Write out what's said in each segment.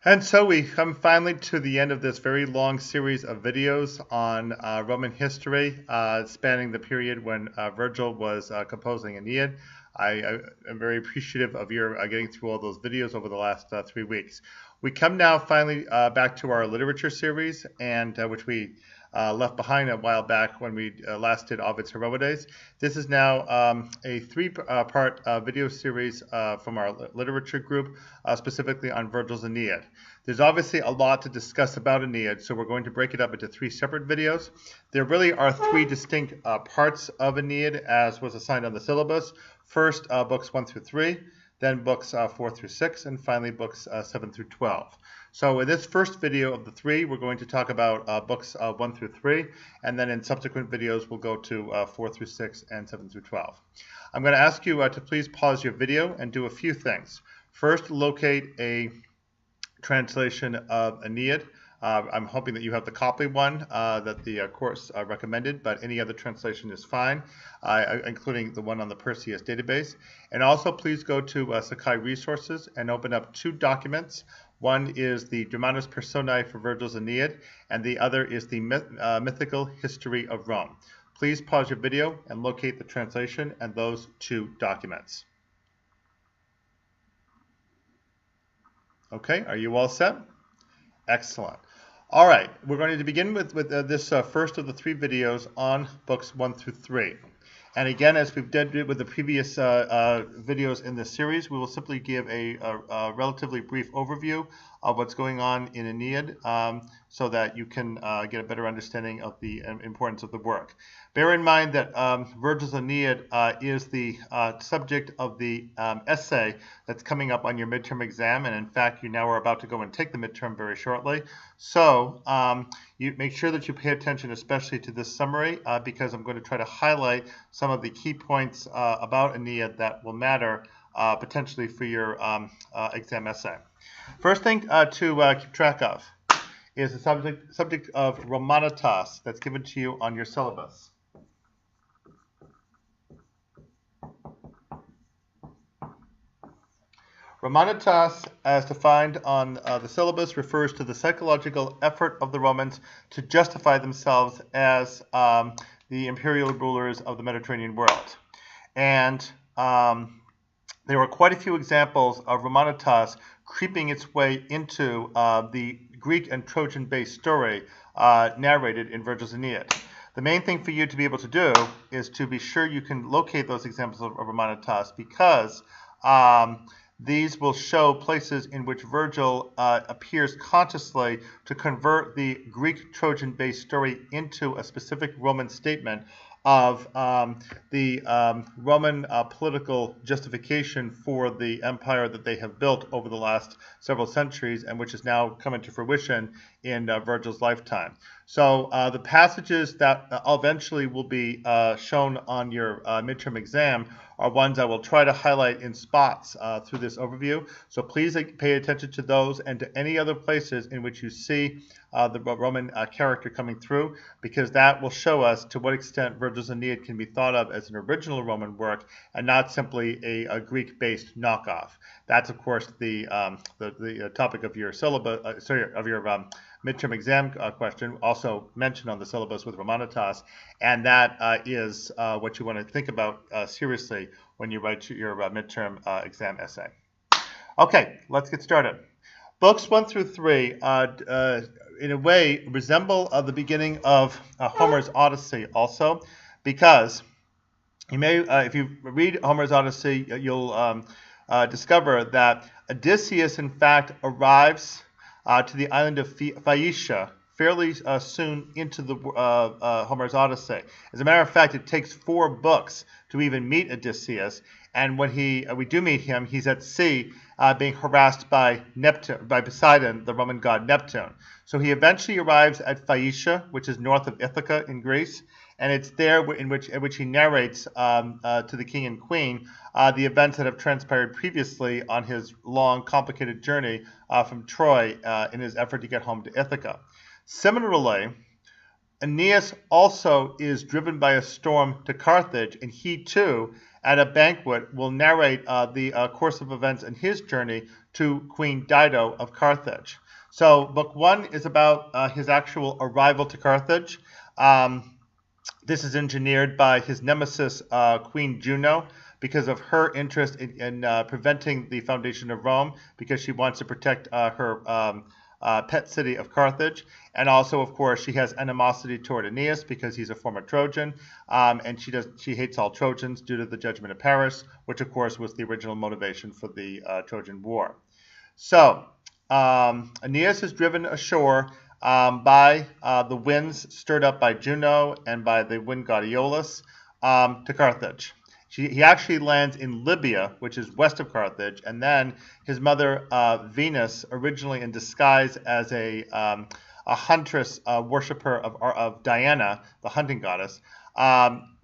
And so we come finally to the end of this very long series of videos on Roman history, spanning the period when Virgil was composing Aeneid. I am very appreciative of your getting through all those videos over the last 3 weeks. We come now finally back to our literature series, and which we left behind a while back when we last did Ovid's Heroides. This is now a three-part video series from our literature group, specifically on Virgil's Aeneid. There's obviously a lot to discuss about Aeneid, so we're going to break it up into 3 separate videos. There really are 3 distinct parts of Aeneid, as was assigned on the syllabus. First, books 1 through 3, then books 4 through 6, and finally books 7 through 12. So in this first video of the 3, we're going to talk about books 1 through 3, and then in subsequent videos we'll go to 4 through 6 and 7 through 12. I'm going to ask you to please pause your video and do a few things. First, locate a translation of Aeneid. I'm hoping that you have the Copley one that the course recommended, but any other translation is fine, including the one on the Perseus database. And also please go to Sakai Resources and open up 2 documents. One is the Dramatis Personae for Virgil's Aeneid, and the other is the Mythical History of Rome. Please pause your video and locate the translation and those 2 documents. Okay, are you all set? Excellent. All right, we're going to begin with this first of the 3 videos on books 1 through 3. And again, as we've did with the previous videos in this series, we will simply give a relatively brief overview of what's going on in Aeneid so that you can get a better understanding of the importance of the work. Bear in mind that Virgil's Aeneid is the subject of the essay that's coming up on your midterm exam, and in fact you now are about to go and take the midterm very shortly. So you make sure that you pay attention especially to this summary because I'm going to try to highlight some of the key points about Aeneid that will matter potentially for your exam essay. First thing to keep track of is the subject of Romanitas that's given to you on your syllabus. Romanitas, as defined on the syllabus, refers to the psychological effort of the Romans to justify themselves as the imperial rulers of the Mediterranean world. And there were quite a few examples of Romanitas creeping its way into the Greek and Trojan-based story narrated in Virgil's Aeneid. The main thing for you to be able to do is to be sure you can locate those examples of Romanitas because these will show places in which Virgil appears consciously to convert the Greek-Trojan-based story into a specific Roman statement of the Roman political justification for the empire that they have built over the last several centuries and which has now come into fruition in Virgil's lifetime. So the passages that eventually will be shown on your midterm exam are ones I will try to highlight in spots through this overview. So please pay attention to those and to any other places in which you see the Roman character coming through, because that will show us to what extent Virgil's Aeneid can be thought of as an original Roman work and not simply a Greek-based knockoff. That's, of course, the topic of your syllabus, of your midterm exam question, also mentioned on the syllabus with Romanitas, and that is what you want to think about seriously when you write your midterm exam essay. Okay, let's get started. Books 1 through 3, in a way, resemble the beginning of Homer's Odyssey also, because you may, if you read Homer's Odyssey, you'll discover that Odysseus, in fact, arrives to the island of Phaeacia fairly soon into the Homer's Odyssey. As a matter of fact, it takes 4 books to even meet Odysseus, and when we do meet him, he's at sea being harassed by Poseidon, the Roman god Neptune. So he eventually arrives at Phaeacia, which is north of Ithaca in Greece, and it's there in which he narrates to the king and queen the events that have transpired previously on his long, complicated journey from Troy in his effort to get home to Ithaca. Similarly, Aeneas also is driven by a storm to Carthage, and he too, at a banquet, will narrate the course of events in his journey to Queen Dido of Carthage. So book 1 is about his actual arrival to Carthage. This is engineered by his nemesis, Queen Juno, because of her interest in preventing the foundation of Rome, because she wants to protect her pet city of Carthage. And also, of course, she has animosity toward Aeneas because he's a former Trojan, and she hates all Trojans due to the judgment of Paris, which, of course, was the original motivation for the Trojan War. So Aeneas is driven ashore by the winds stirred up by Juno and by the wind god Aeolus to Carthage. He actually lands in Libya, which is west of Carthage, and then his mother Venus, originally in disguise as a huntress worshiper of Diana, the hunting goddess,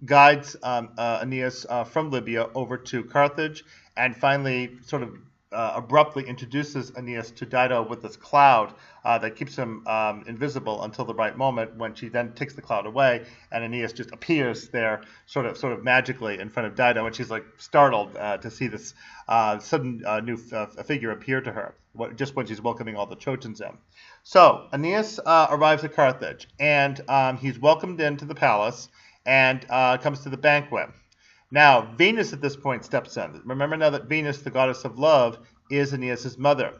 guides Aeneas from Libya over to Carthage, and finally sort of abruptly introduces Aeneas to Dido with this cloud that keeps him invisible until the right moment, when she then takes the cloud away and Aeneas just appears there sort of magically in front of Dido, and she's like startled to see this sudden new figure appear to her just when she's welcoming all the Trojans in. So Aeneas arrives at Carthage, and he's welcomed into the palace and comes to the banquet. Now, Venus at this point steps in. Remember now that Venus, the goddess of love, is Aeneas' mother.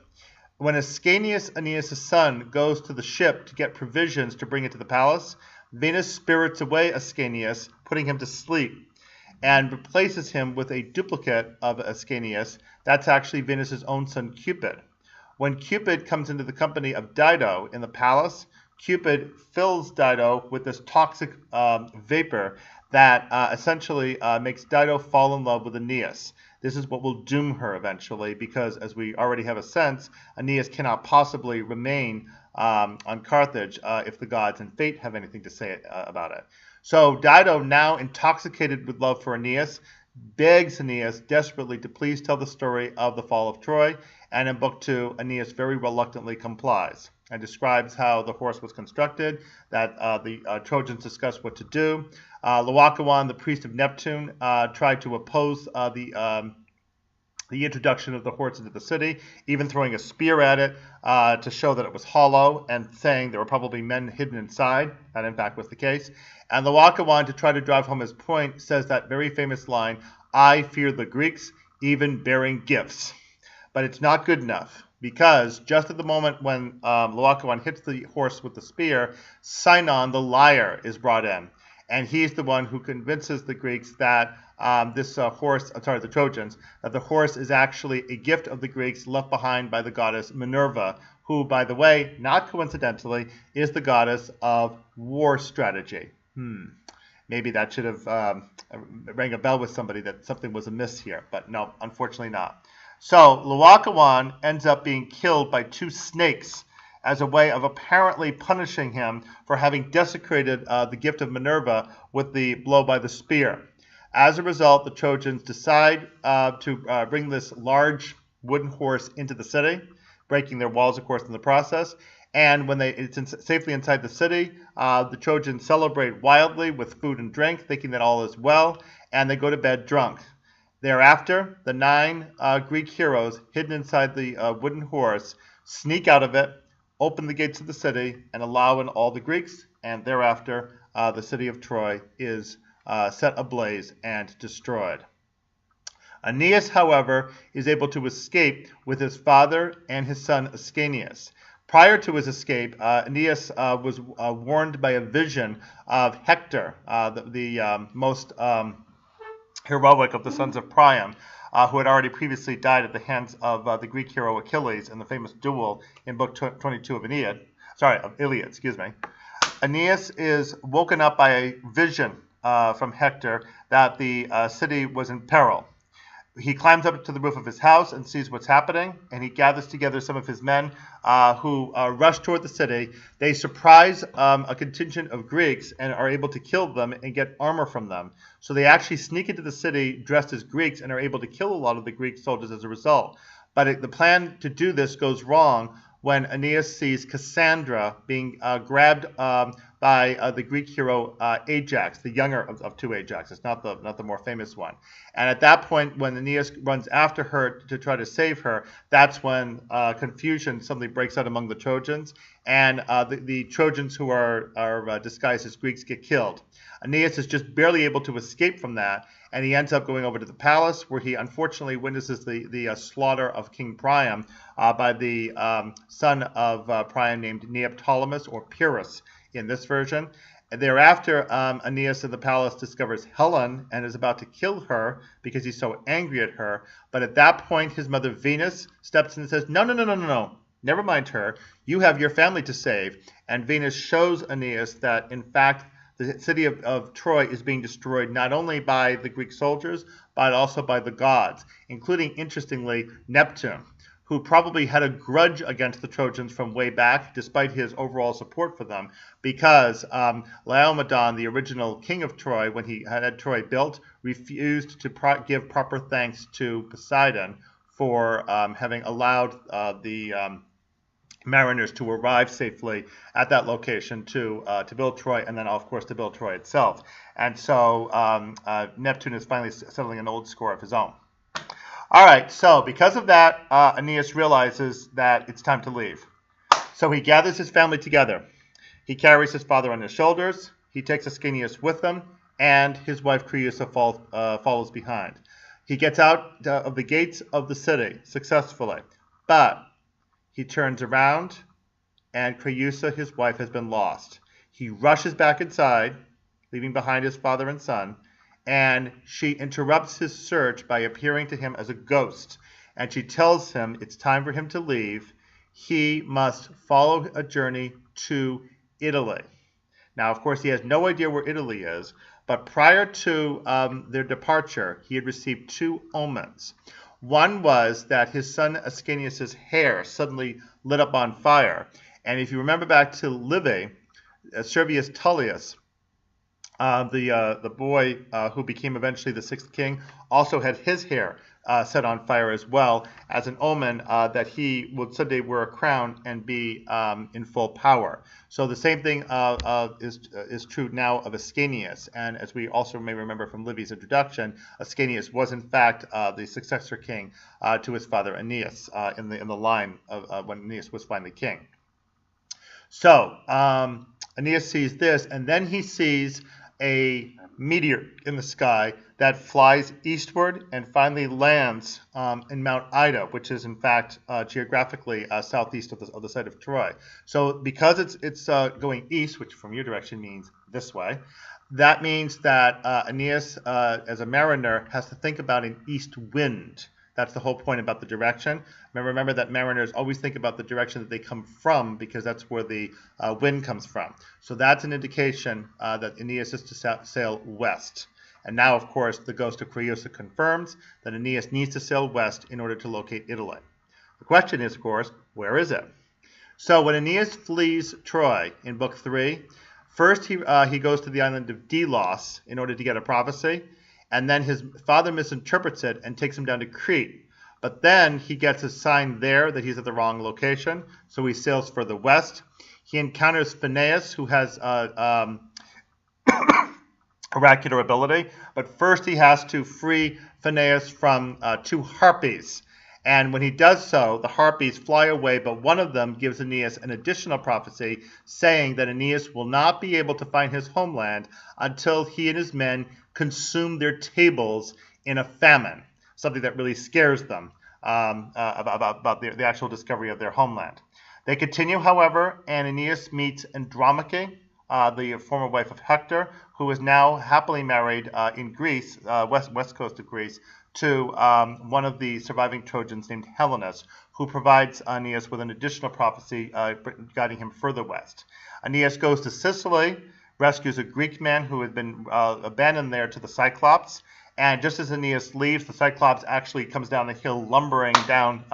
When Ascanius, Aeneas' son, goes to the ship to get provisions to bring it to the palace, Venus spirits away Ascanius, putting him to sleep, and replaces him with a duplicate of Ascanius. That's actually Venus' own son, Cupid. When Cupid comes into the company of Dido in the palace, Cupid fills Dido with this toxic vapor that essentially makes Dido fall in love with Aeneas. This is what will doom her eventually, because, as we already have a sense, Aeneas cannot possibly remain on Carthage if the gods and fate have anything to say about it. So Dido, now intoxicated with love for Aeneas, begs Aeneas desperately to please tell the story of the fall of Troy, and in Book 2, Aeneas very reluctantly complies and describes how the horse was constructed, that the Trojans discussed what to do. Laocoon, the priest of Neptune, tried to oppose the introduction of the horse into the city, even throwing a spear at it to show that it was hollow, and saying there were probably men hidden inside. That, in fact, was the case. And Laocoon, to try to drive home his point, says that very famous line, "I fear the Greeks, even bearing gifts." But it's not good enough, because just at the moment when Laocoon hits the horse with the spear, Sinon, the liar, is brought in. And he's the one who convinces the Greeks that the Trojans, that the horse is actually a gift of the Greeks left behind by the goddess Minerva, who, by the way, not coincidentally, is the goddess of war strategy. Maybe that should have rang a bell with somebody that something was amiss here, but no, unfortunately not. So Laocoon ends up being killed by 2 snakes as a way of apparently punishing him for having desecrated the gift of Minerva with the blow by the spear. As a result, the Trojans decide to bring this large wooden horse into the city, breaking their walls, of course, in the process. And when it's safely inside the city, the Trojans celebrate wildly with food and drink, thinking that all is well, and they go to bed drunk. Thereafter, the 9 Greek heroes hidden inside the wooden horse sneak out of it, open the gates of the city, and allow in all the Greeks, and thereafter the city of Troy is set ablaze and destroyed. Aeneas, however, is able to escape with his father and his son Ascanius. Prior to his escape, Aeneas was warned by a vision of Hector, the most heroic of the sons of Priam, who had already previously died at the hands of the Greek hero Achilles in the famous duel in Book 22 of Iliad. Aeneas is woken up by a vision from Hector that the city was in peril. He climbs up to the roof of his house and sees what's happening, and he gathers together some of his men who rush toward the city. They surprise a contingent of Greeks and are able to kill them and get armor from them. So they actually sneak into the city dressed as Greeks and are able to kill a lot of the Greek soldiers as a result. But the plan to do this goes wrong when Aeneas sees Cassandra being grabbed by the Greek hero Ajax, the younger of two Ajaxes, not the more famous one. And at that point, when Aeneas runs after her to try to save her, that's when confusion suddenly breaks out among the Trojans, and the Trojans who are disguised as Greeks get killed. Aeneas is just barely able to escape from that, and he ends up going over to the palace, where he unfortunately witnesses the slaughter of King Priam by the son of Priam named Neoptolemus, or Pyrrhus in this version. And thereafter, Aeneas in the palace discovers Helen and is about to kill her because he's so angry at her. But at that point, his mother Venus steps in and says, no, no, no, no, no, no. Never mind her. You have your family to save. And Venus shows Aeneas that, in fact, the city of Troy is being destroyed not only by the Greek soldiers, but also by the gods, including, interestingly, Neptune, who probably had a grudge against the Trojans from way back, despite his overall support for them, because Laomedon, the original king of Troy, when he had Troy built, refused to give proper thanks to Poseidon for having allowed the mariners to arrive safely at that location to build Troy, and then, of course, to build Troy itself. And so Neptune is finally settling an old score of his own. All right, so because of that, Aeneas realizes that it's time to leave. So he gathers his family together. He carries his father on his shoulders. He takes Ascanius with him, and his wife Creusa follows behind. He gets out of the gates of the city successfully, but he turns around, and Creusa, his wife, has been lost. He rushes back inside, leaving behind his father and son, and she interrupts his search by appearing to him as a ghost. And she tells him it's time for him to leave. He must follow a journey to Italy. Now, of course, he has no idea where Italy is, but prior to their departure, he had received two omens. One was that his son Ascanius' hair suddenly lit up on fire. And if you remember back to Livy, Servius Tullius, the boy who became eventually the sixth king, also had his hair set on fire as well, as an omen that he would someday wear a crown and be in full power. So the same thing is true now of Ascanius. And as we also may remember from Livy's introduction, Ascanius was in fact the successor king to his father Aeneas in the line of when Aeneas was finally king. So Aeneas sees this, and then he sees a meteor in the sky that flies eastward and finally lands in Mount Ida, which is in fact geographically southeast of the site of Troy. So because it's going east, which from your direction means this way, that means that Aeneas, as a mariner, has to think about an east wind. That's the whole point about the direction. Remember that mariners always think about the direction that they come from, because that's where the wind comes from. So that's an indication that Aeneas is to sail west. And now, of course, the ghost of Creusa confirms that Aeneas needs to sail west in order to locate Italy. The question is, of course, where is it? So when Aeneas flees Troy in Book 3, first he goes to the island of Delos in order to get a prophecy. And then his father misinterprets it and takes him down to Crete. But then he gets a sign there that he's at the wrong location, so he sails further west. He encounters Phineus, who has oracular ability, but first he has to free Phineus from two harpies. And when he does so, the harpies fly away, but one of them gives Aeneas an additional prophecy, saying that Aeneas will not be able to find his homeland until he and his men consume their tables in a famine, something that really scares them about the actual discovery of their homeland. They continue, however, and Aeneas meets Andromache, the former wife of Hector, who is now happily married in Greece, west coast of Greece, to one of the surviving Trojans named Helenus, who provides Aeneas with an additional prophecy guiding him further west. Aeneas goes to Sicily, rescues a Greek man who had been abandoned there to the Cyclops, and just as Aeneas leaves, the Cyclops actually comes down the hill lumbering down,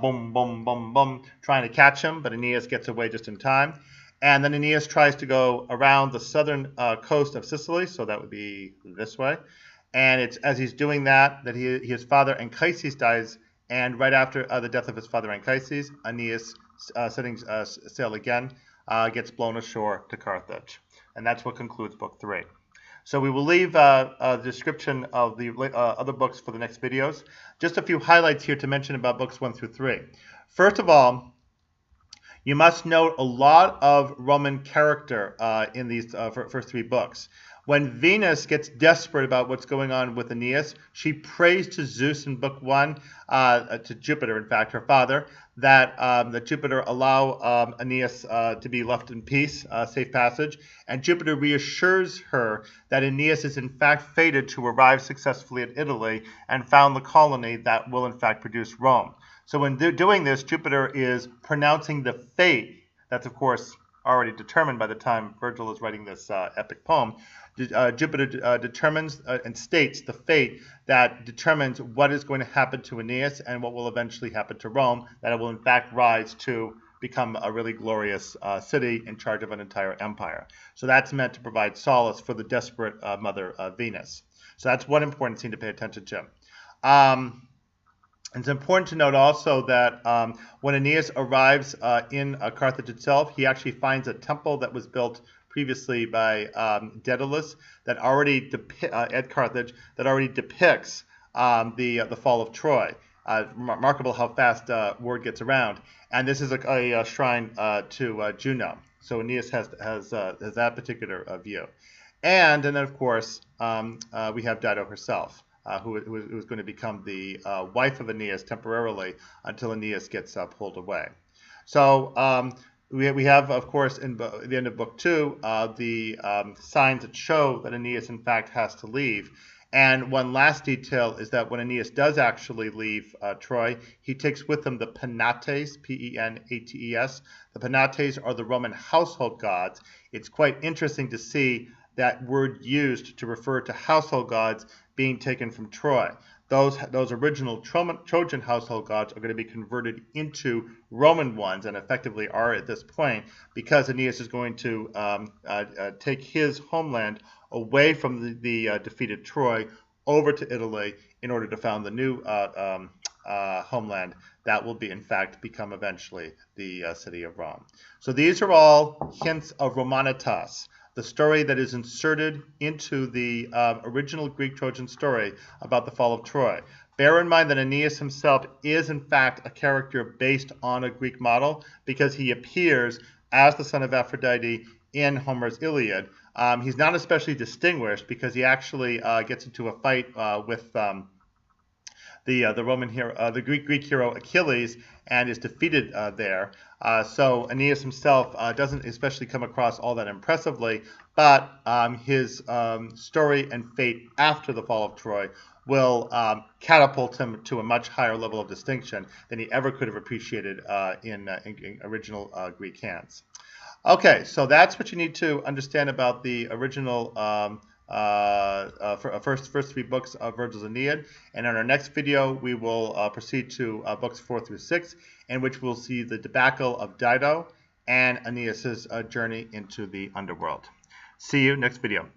boom, boom, boom, boom, trying to catch him, but Aeneas gets away just in time. And then Aeneas tries to go around the southern coast of Sicily, so that would be this way. And it's as he's doing that his father Anchises dies and right after the death of his father Anchises, Aeneas, setting sail again, gets blown ashore to Carthage. And that's what concludes Book 3. So we will leave a description of the other books for the next videos. Just a few highlights here to mention about books 1 through 3. First of all, you must note a lot of Roman character in these first 3 books. When Venus gets desperate about what's going on with Aeneas, she prays to Zeus in Book 1, to Jupiter, in fact, her father, that Jupiter allow Aeneas to be left in peace, safe passage, and Jupiter reassures her that Aeneas is in fact fated to arrive successfully at Italy and found the colony that will in fact produce Rome. So when doing this, Jupiter is pronouncing the fate that's, of course, already determined by the time Virgil is writing this epic poem. Jupiter determines and states the fate that determines what is going to happen to Aeneas and what will eventually happen to Rome, that it will in fact rise to become a really glorious city in charge of an entire empire. So that's meant to provide solace for the desperate mother Venus. So that's one important scene to pay attention to. It's important to note also that when Aeneas arrives in Carthage itself, he actually finds a temple that was built previously by Daedalus that already at Carthage that already depicts the fall of Troy. Remarkable how fast word gets around. And this is a shrine to Juno. So Aeneas has that particular view. And then, of course, we have Dido herself. Who was going to become the wife of Aeneas temporarily until Aeneas gets pulled away. So we have, of course, in the end of Book 2, the signs that show that Aeneas, in fact, has to leave. And one last detail is that when Aeneas does actually leave Troy, he takes with him the Penates, P-E-N-A-T-E-S. The Penates are the Roman household gods. It's quite interesting to see that word used to refer to household gods being taken from Troy. Those original Trojan household gods are going to be converted into Roman ones, and effectively are at this point, because Aeneas is going to take his homeland away from the defeated Troy over to Italy in order to found the new homeland that will be, in fact, become eventually the city of Rome. So these are all hints of Romanitas, the story that is inserted into the original Greek-Trojan story about the fall of Troy. Bear in mind that Aeneas himself is, in fact, a character based on a Greek model because he appears as the son of Aphrodite in Homer's Iliad. He's not especially distinguished because he actually gets into a fight with the Roman hero, the Greek hero Achilles, and is defeated there. So Aeneas himself doesn't especially come across all that impressively, but his story and fate after the fall of Troy will catapult him to a much higher level of distinction than he ever could have appreciated in original Greek hands. Okay, so that's what you need to understand about the original first 3 books of Virgil's Aeneid. And in our next video, we will proceed to books 4 through 6, in which we'll see the debacle of Dido and Aeneas' journey into the underworld. See you next video.